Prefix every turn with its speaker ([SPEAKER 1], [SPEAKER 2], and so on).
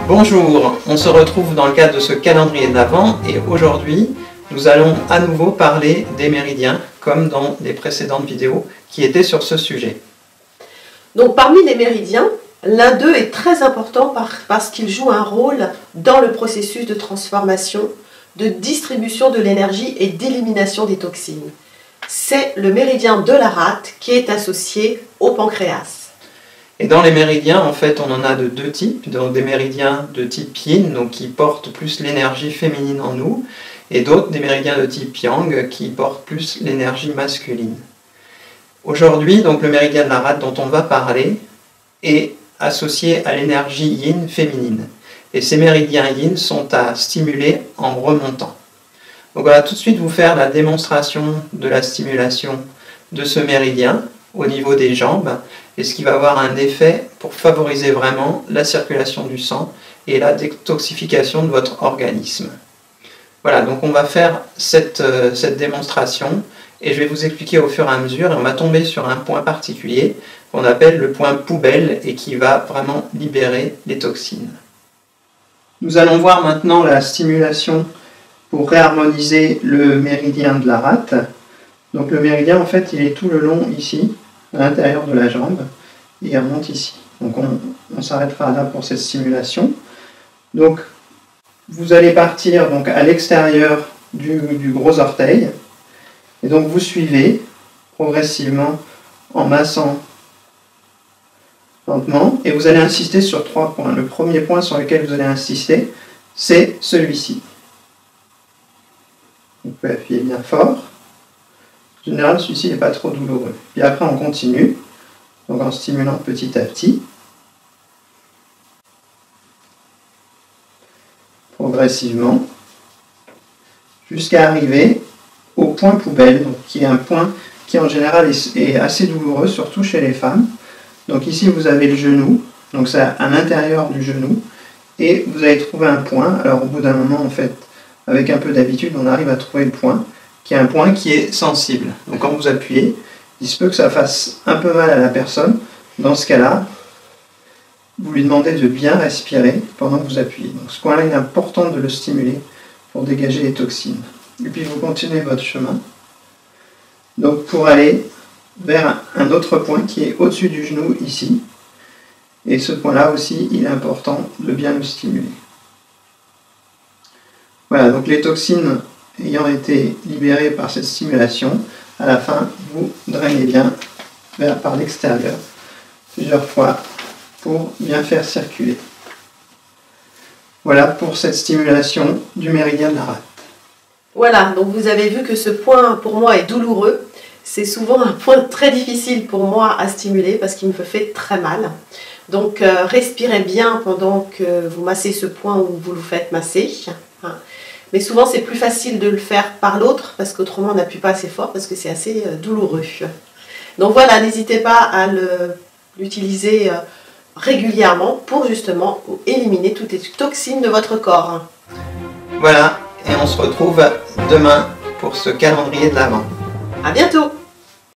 [SPEAKER 1] Bonjour, on se retrouve dans le cadre de ce calendrier de l'Avent et aujourd'hui nous allons à nouveau parler des méridiens comme dans les précédentes vidéos qui étaient sur ce sujet.
[SPEAKER 2] Donc parmi les méridiens, l'un d'eux est très important parce qu'il joue un rôle dans le processus de transformation, de distribution de l'énergie et d'élimination des toxines. C'est le méridien de la rate qui est associé au pancréas.
[SPEAKER 1] Et dans les méridiens, en fait, on en a de deux types. Donc des méridiens de type yin, donc qui portent plus l'énergie féminine en nous, et d'autres des méridiens de type yang, qui portent plus l'énergie masculine. Aujourd'hui, donc le méridien de la rate dont on va parler est associé à l'énergie yin féminine. Et ces méridiens yin sont à stimuler en remontant. Donc on va tout de suite vous faire la démonstration de la stimulation de ce méridien au niveau des jambes, et ce qui va avoir un effet pour favoriser vraiment la circulation du sang et la détoxification de votre organisme. Voilà, donc on va faire cette démonstration et je vais vous expliquer au fur et à mesure, et on va tomber sur un point particulier qu'on appelle le point poubelle et qui va vraiment libérer les toxines. Nous allons voir maintenant la stimulation pour réharmoniser le méridien de la rate. Donc le méridien, en fait, il est tout le long ici, à l'intérieur de la jambe, et il remonte ici. Donc on s'arrêtera là pour cette stimulation. Donc vous allez partir donc, à l'extérieur du gros orteil, et donc vous suivez progressivement en massant lentement, et vous allez insister sur 3 points. Le premier point sur lequel vous allez insister, c'est celui-ci. Vous pouvez appuyer bien fort. En général, celui-ci n'est pas trop douloureux. Puis après, on continue, donc en stimulant petit à petit, progressivement, jusqu'à arriver au point poubelle, donc, qui est un point qui en général est assez douloureux, surtout chez les femmes. Donc ici, vous avez le genou, donc c'est à l'intérieur du genou, et vous allez trouver un point. Alors au bout d'un moment, en fait, avec un peu d'habitude, on arrive à trouver le point, qui est un point qui est sensible. Donc quand vous appuyez, il se peut que ça fasse un peu mal à la personne. Dans ce cas-là, vous lui demandez de bien respirer pendant que vous appuyez. Donc ce point-là, il est important de le stimuler pour dégager les toxines. Et puis vous continuez votre chemin. Donc pour aller vers un autre point qui est au-dessus du genou ici. Et ce point-là aussi, il est important de bien le stimuler. Voilà, donc les toxines ayant été libérées par cette stimulation, à la fin, vous drainez bien par l'extérieur plusieurs fois pour bien faire circuler. Voilà pour cette stimulation du méridien de la rate.
[SPEAKER 2] Voilà, donc vous avez vu que ce point pour moi est douloureux. C'est souvent un point très difficile pour moi à stimuler parce qu'il me fait très mal. Donc respirez bien pendant que vous massez ce point où vous le faites masser. Mais souvent c'est plus facile de le faire par l'autre parce qu'autrement on n'appuie pas assez fort parce que c'est assez douloureux. Donc voilà, n'hésitez pas à l'utiliser régulièrement pour justement éliminer toutes les toxines de votre corps.
[SPEAKER 1] Voilà, et on se retrouve demain pour ce calendrier de l'Avent.
[SPEAKER 2] À bientôt!